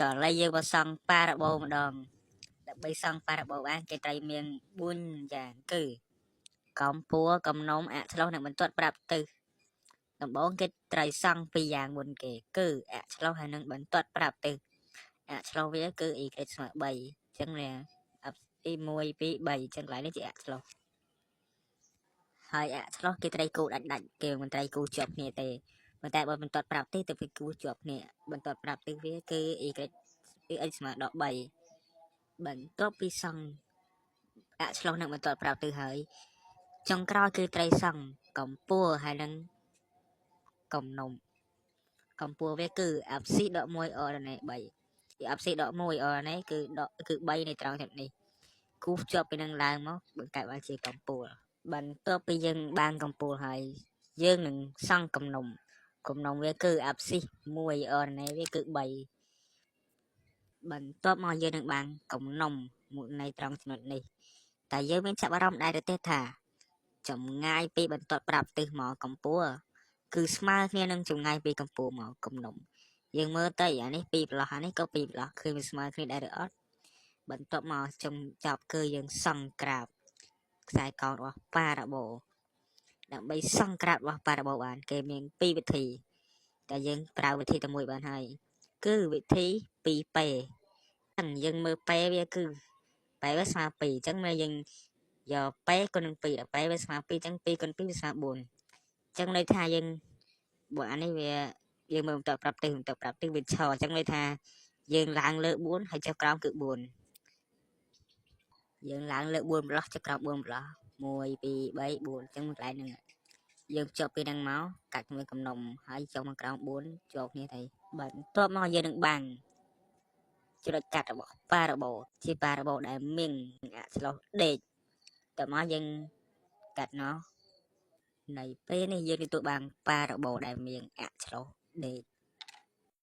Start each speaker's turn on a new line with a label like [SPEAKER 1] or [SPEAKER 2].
[SPEAKER 1] trở lại dương vào song parabo một đòn đã bay song parabo ăn cái tay miệng buôn dạng cử cầm pua cầm nôm ạ lâu này mình tuột bạp từ cầm bốn cái tay song pi dạng buồn kể cử ạ lâu hai nâng mình tuột bạp từ ạ lâu với cử ý cái smart bay chẳng là ập đi môi pi bay chẳng lại nó chị ạ lâu hai ạ lâu cái tay cô đánh kêu mình tay cô chụp nè tề mình tại mình tuột bạp từ từ cô chụp nè mình tuột bạp từ với cử ý cái smart đỏ bay bẩn tốt pi song ạ lâu này mình tuột bạp từ hơi trong cáiคือไตรสั่งកំពូហើយនឹងកំនំកំពូវាគឺអាប់ស៊ីដក1អរនេះ3ទីអាប់ស៊ីដក1អរនេះគឺដកគឺ3នៃត្រង់ទាំងនេះគូសជាប់ពីនឹងឡើងមកបង្កើតបានជាកំពូលបន្ទាប់ពីយើងបានកំពូលហើយយើងនឹងសង់កំនំវាគឺអាប់ស៊ី1អរនេះវាគឺ3បន្ទាប់មកយើងនឹងបានកំនំមួយនៃត្រង់ចំណុចនេះតែយើងមានចាប់អារម្មណ៍ដែរទេថាចម្ងាយពីបន្ទាត់ប្រាប់ទិសមកកំពូលគឺស្មើគ្នានឹងចម្ងាយពីកំពូលមកកំនំយើងមើលទៅអានេះពីប្រឡោះអានេះក៏ពីប្រឡោះឃើញវាស្មើគ្នាដែរឬអត់បន្ទាប់មកចប់គឺយើងសង្ក្រាបខ្សែកោណរបស់ប៉ារ៉ាបូដើម្បីសង្ក្រាបរបស់ប៉ារ៉ាបូបានគេមាន2វិធីតែយើងប្រើវិធីតែមួយបានហើយគឺវិធី2ប៉េអញ្ចឹងយើងមើលប៉េវាគឺប៉េវាស្មើ2អញ្ចឹងមើលយើងយកប៉េគុណនឹង2ដល់ប៉េវាស្មើ2អញ្ចឹង2គុណ2វាស្មើ4អញ្ចឹងន័យថាយើងបើអានេះវាយើងមើលបន្តប្រាប់ទិសវាឆអញ្ចឹងន័យថាយើងឡើងលើ4ហើយចុះក្រោមគឺ4យើងឡើងលើ4ម្លោះចុះក្រោម4ម្លោះ1 2 3 4អញ្ចឹងកន្លែងហ្នឹងយើងភ្ជាប់ពីហ្នឹងមកកាត់ជាមួយកំណុំហើយចុះមកក្រោម4ជាប់គ្នាទៅបន្ទាប់មកយើងនឹងបាំងច្រត់កាត់របស់ប៉ារ៉ាបូជាប៉ារ៉ាបូដែលមានអក្សរដេកតើមកយើងកាត់nó ในពេលនេះយើងទទួលបានប៉ារ៉ាបូដែលមានអក្សរដេក